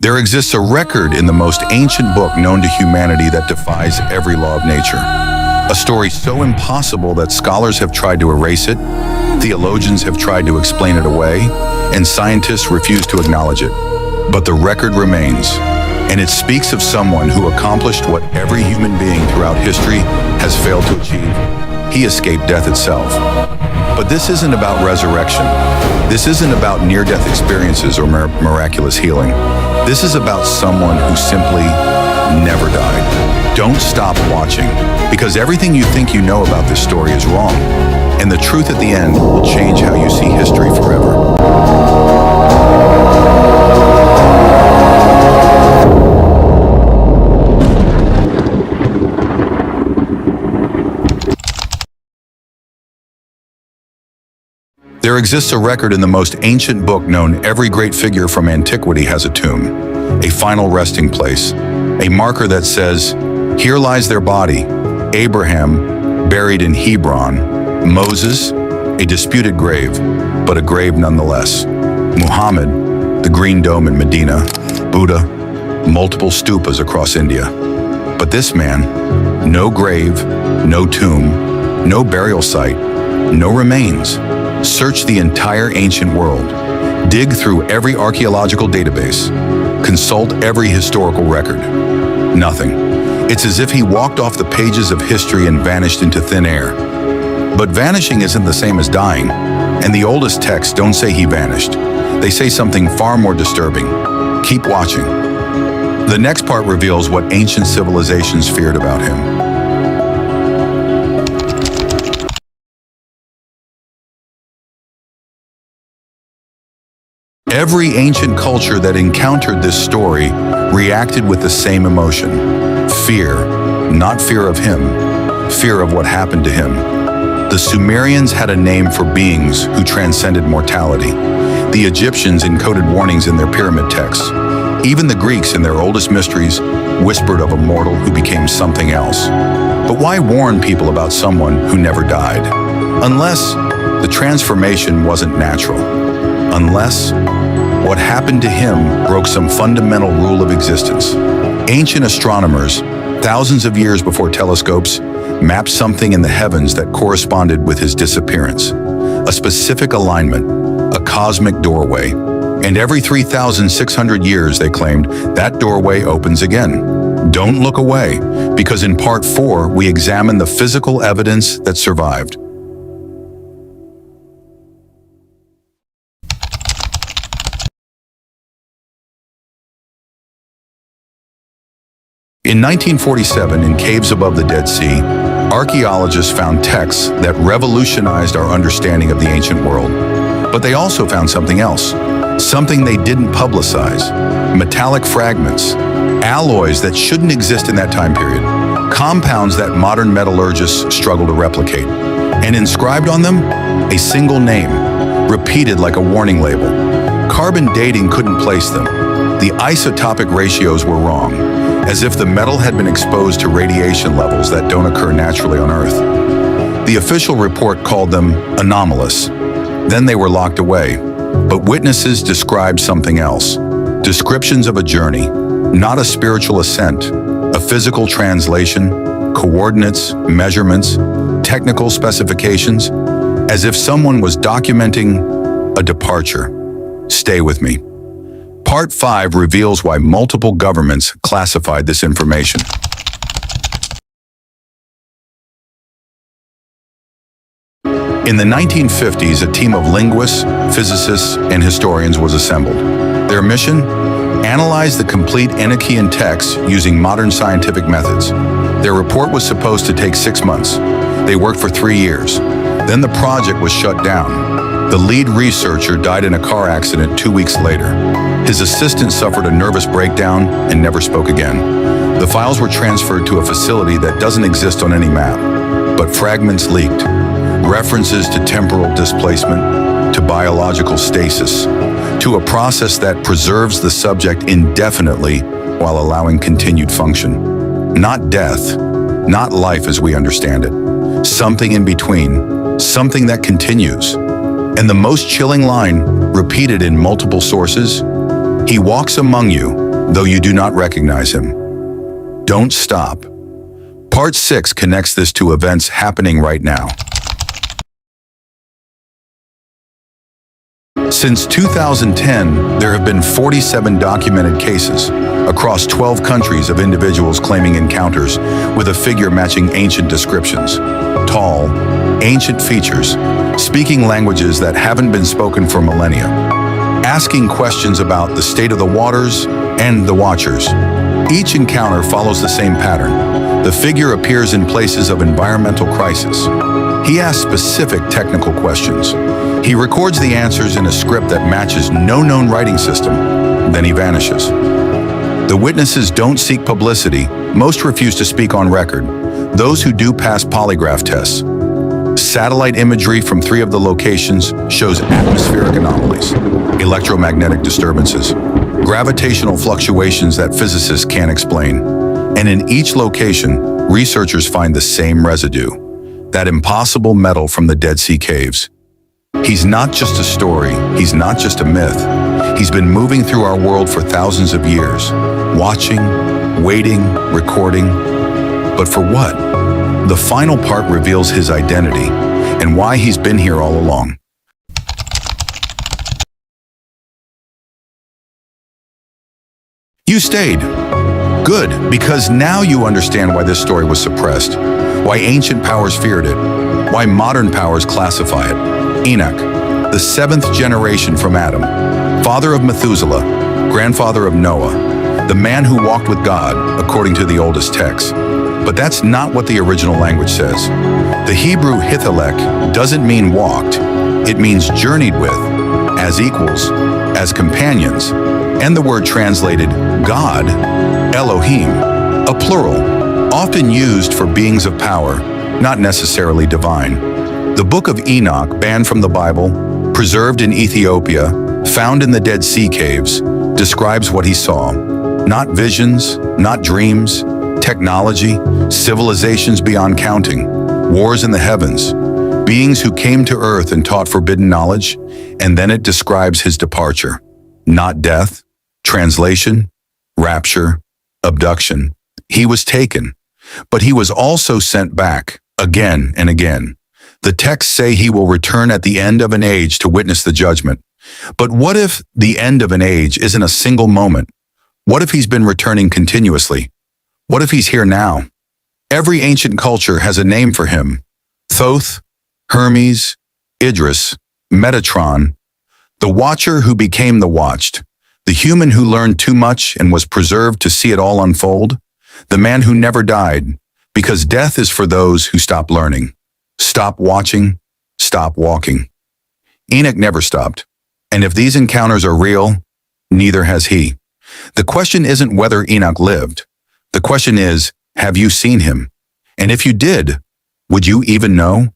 There exists a record in the most ancient book known to humanity that defies every law of nature. A story so impossible that scholars have tried to erase it, theologians have tried to explain it away, and scientists refuse to acknowledge it. But the record remains, and it speaks of someone who accomplished what every human being throughout history has failed to achieve. He escaped death itself. But this isn't about resurrection. This isn't about near-death experiences or miraculous healing. This is about someone who simply never died. Don't stop watching, because everything you think you know about this story is wrong, and the truth at the end will change how you see history forever. There exists a record in the most ancient book known. Every great figure from antiquity has a tomb, a final resting place, a marker that says, "Here lies their body." Abraham, buried in Hebron. Moses, a disputed grave, but a grave nonetheless. Muhammad, the Green Dome in Medina. Buddha, multiple stupas across India. But this man, no grave, no tomb, no burial site, no remains. Search the entire ancient world. Dig through every archaeological database. Consult every historical record. Nothing. It's as if he walked off the pages of history and vanished into thin air. But vanishing isn't the same as dying, and the oldest texts don't say he vanished. They say something far more disturbing. Keep watching. The next part reveals what ancient civilizations feared about him. Every ancient culture that encountered this story reacted with the same emotion. Fear, not fear of him, fear of what happened to him. The Sumerians had a name for beings who transcended mortality. The Egyptians encoded warnings in their pyramid texts. Even the Greeks, in their oldest mysteries, whispered of a mortal who became something else. But why warn people about someone who never died? Unless the transformation wasn't natural. Unless what happened to him broke some fundamental rule of existence. Ancient astronomers, thousands of years before telescopes, mapped something in the heavens that corresponded with his disappearance. A specific alignment, a cosmic doorway. And every 3,600 years, they claimed, that doorway opens again. Don't look away, because in part 4, we examine the physical evidence that survived. In 1947, in caves above the Dead Sea, archaeologists found texts that revolutionized our understanding of the ancient world. But they also found something else, something they didn't publicize. Metallic fragments, alloys that shouldn't exist in that time period, compounds that modern metallurgists struggle to replicate. And inscribed on them, a single name, repeated like a warning label. Carbon dating couldn't place them. The isotopic ratios were wrong, as if the metal had been exposed to radiation levels that don't occur naturally on Earth. The official report called them anomalous. Then they were locked away. But witnesses described something else. Descriptions of a journey, not a spiritual ascent, a physical translation, coordinates, measurements, technical specifications, as if someone was documenting a departure. Stay with me. Part 5 reveals why multiple governments classified this information. In the 1950s, a team of linguists, physicists, and historians was assembled. Their mission? Analyze the complete Enochian text using modern scientific methods. Their report was supposed to take 6 months. They worked for 3 years. Then the project was shut down. The lead researcher died in a car accident 2 weeks later. His assistant suffered a nervous breakdown and never spoke again. The files were transferred to a facility that doesn't exist on any map, but fragments leaked. References to temporal displacement, to biological stasis, to a process that preserves the subject indefinitely while allowing continued function. Not death, not life as we understand it. Something in between, something that continues. And the most chilling line, repeated in multiple sources, "He walks among you, though you do not recognize him. Don't stop. Part 6 connects this to events happening right now. Since 2010, there have been 47 documented cases across 12 countries of individuals claiming encounters with a figure matching ancient descriptions. Tall, ancient features, speaking languages that haven't been spoken for millennia, asking questions about the state of the waters and the watchers. Each encounter follows the same pattern. The figure appears in places of environmental crisis. He asks specific technical questions. He records the answers in a script that matches no known writing system. Then he vanishes. The witnesses don't seek publicity. Most refuse to speak on record. Those who do pass polygraph tests. Satellite imagery from 3 of the locations shows atmospheric anomalies, electromagnetic disturbances, gravitational fluctuations that physicists can't explain. And in each location, researchers find the same residue, that impossible metal from the Dead Sea caves. He's not just a story, he's not just a myth. He's been moving through our world for thousands of years, watching, waiting, recording. But for what? The final part reveals his identity and why he's been here all along. You stayed. Good, because now you understand why this story was suppressed, why ancient powers feared it, why modern powers classify it. Enoch, the 7th generation from Adam, father of Methuselah, grandfather of Noah, the man who walked with God, according to the oldest texts. But that's not what the original language says. The Hebrew hithalek doesn't mean walked, it means journeyed with, as equals, as companions, and the word translated God, Elohim, a plural, often used for beings of power, not necessarily divine. The book of Enoch, banned from the Bible, preserved in Ethiopia, found in the Dead Sea caves, describes what he saw. Not visions, not dreams, technology, civilizations beyond counting, wars in the heavens, beings who came to earth and taught forbidden knowledge, and then it describes his departure. Not death, translation, rapture, abduction. He was taken, but he was also sent back again and again. The texts say he will return at the end of an age to witness the judgment. But what if the end of an age isn't a single moment? What if he's been returning continuously? What if he's here now? Every ancient culture has a name for him. Thoth, Hermes, Idris, Metatron, the watcher who became the watched, the human who learned too much and was preserved to see it all unfold, the man who never died, because death is for those who stop learning. Stop watching, stop walking. Enoch never stopped. And if these encounters are real, neither has he. The question isn't whether Enoch lived. The question is, have you seen him? And if you did, would you even know?